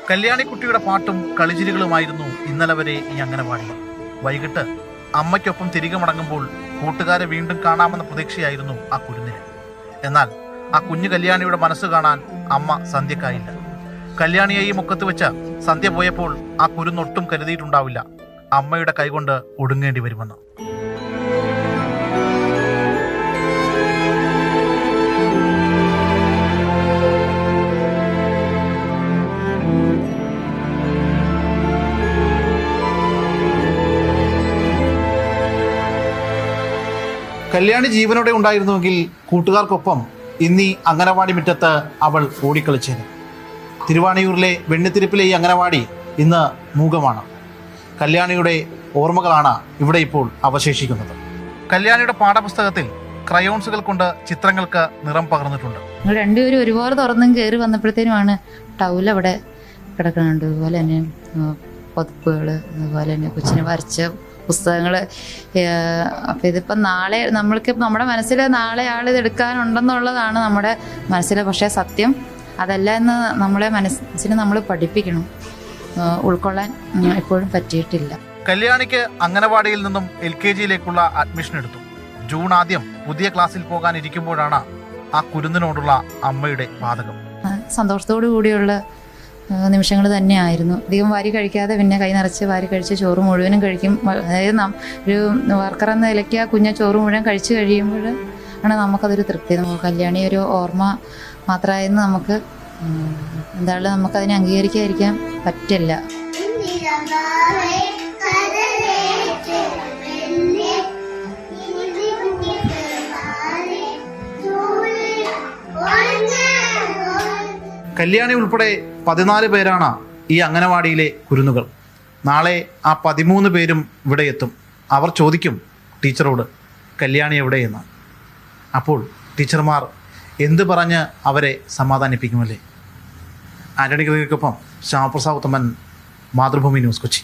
കല്യാണിക്കുട്ടിയുടെ പാട്ടും കളിച്ചിരികളുമായിരുന്നു ഇന്നലെ വരെ ഈ അംഗനവാടി. വൈകിട്ട് അമ്മയ്ക്കൊപ്പം തിരികെ മടങ്ങുമ്പോൾ കൂട്ടുകാരെ വീണ്ടും കാണാമെന്ന പ്രതീക്ഷയായിരുന്നു ആ കുരുന്നിന്. എന്നാൽ ആ കുഞ്ഞു കല്യാണിയുടെ മനസ്സ് കാണാൻ അമ്മ സന്ധ്യക്കായില്ല. കല്യാണിയെയും മുക്കത്ത് വെച്ച് സന്ധ്യ പോയപ്പോൾ ആ കുരുന്നൊട്ടും കരുതിയിട്ടുണ്ടാവില്ല അമ്മയുടെ കൈകൊണ്ട് ഒടുങ്ങേണ്ടി വരുമെന്ന്. കല്യാണി ജീവനോടെ ഉണ്ടായിരുന്നുവെങ്കിൽ കൂട്ടുകാർക്കൊപ്പം ഇന്നീ അംഗനവാടി മുറ്റത്ത് അവൾ ഓടിക്കളിച്ചേനെ. തിരുവാണിയൂരിലെ വെണ്ണിത്തിരിപ്പിലെ ഈ അംഗനവാടി ഇന്ന് മൂകമാണ്. കല്യാണിയുടെ ഓർമ്മകളാണ് ഇവിടെ ഇപ്പോൾ അവശേഷിക്കുന്നത്. കല്യാണിയുടെ പാഠപുസ്തകത്തിൽ ക്രയോൺസുകൾ കൊണ്ട് ചിത്രങ്ങൾക്ക് നിറം പകർന്നിട്ടുണ്ട്. രണ്ടുപേരും ഒരുപാട് തുറന്നും കയറി വന്നപ്പോഴത്തേനുമാണ് ടൗൽ അവിടെ കിടക്കുന്നുണ്ട്. അതുപോലെ തന്നെ പതിപ്പുകൾ, അതുപോലെ തന്നെ കൊച്ചിനെ വരച്ച പുസ്തകങ്ങൾ. അപ്പം ഇതിപ്പം നാളെ നമ്മൾക്ക് നമ്മുടെ മനസ്സിൽ നാളെ ആളിത് എടുക്കാനുണ്ടെന്നുള്ളതാണ് നമ്മുടെ മനസ്സിൽ. പക്ഷേ സത്യം അതല്ല എന്ന് നമ്മളെ മനസ്സിന് നമ്മൾ പഠിപ്പിക്കണം. ഉൾക്കൊള്ളാൻ എപ്പോഴും പറ്റിയിട്ടില്ല. കല്യാണിക്ക് അംഗനവാടിയിൽ നിന്നും LKGയിലേക്കുള്ള അഡ്മിഷൻ എടുത്തു. ജൂൺ ആദ്യം പുതിയ ക്ലാസ്സിൽ പോകാനിരിക്കുമ്പോഴാണ് ആ കുരുന്നിനോടുള്ള അമ്മയുടെ പാതകം. സന്തോഷത്തോടു കൂടിയുള്ള നിമിഷങ്ങൾ തന്നെയായിരുന്നു. അധികം വാരി കഴിക്കാതെ പിന്നെ കൈ നിറച്ച് വാരി കഴിച്ച് ചോറ് മുഴുവനും കഴിക്കും. അതായത് ഒരു വർക്കർ എന്ന നിലയ്ക്ക് ആ കുഞ്ഞ ചോറ് മുഴുവൻ കഴിച്ച് കഴിയുമ്പോൾ ആണ് നമുക്കതൊരു തൃപ്തി. കല്യാണി ഒരു ഓർമ്മ മാത്രമായെന്ന് നമുക്ക് എന്തായാലും നമുക്കതിനെ അംഗീകരിക്കാതിരിക്കാൻ പറ്റില്ല. കല്യാണി ഉൾപ്പെടെ 14 പേരാണ് ഈ അംഗനവാടിയിലെ കുരുന്നുകൾ. നാളെ ആ 13 പേരും ഇവിടെ എത്തും. അവർ ചോദിക്കും ടീച്ചറോട് കല്യാണി എവിടെയെന്ന്. അപ്പോൾ ടീച്ചർമാർ എന്ത് പറഞ്ഞ് അവരെ സമാധാനിപ്പിക്കുമല്ലേ? ആന്റണി ഗ്രീക്കൊപ്പം ശ്യാമപ്രസാദ് ഉത്തമൻ, മാതൃഭൂമി ന്യൂസ്, കൊച്ചി.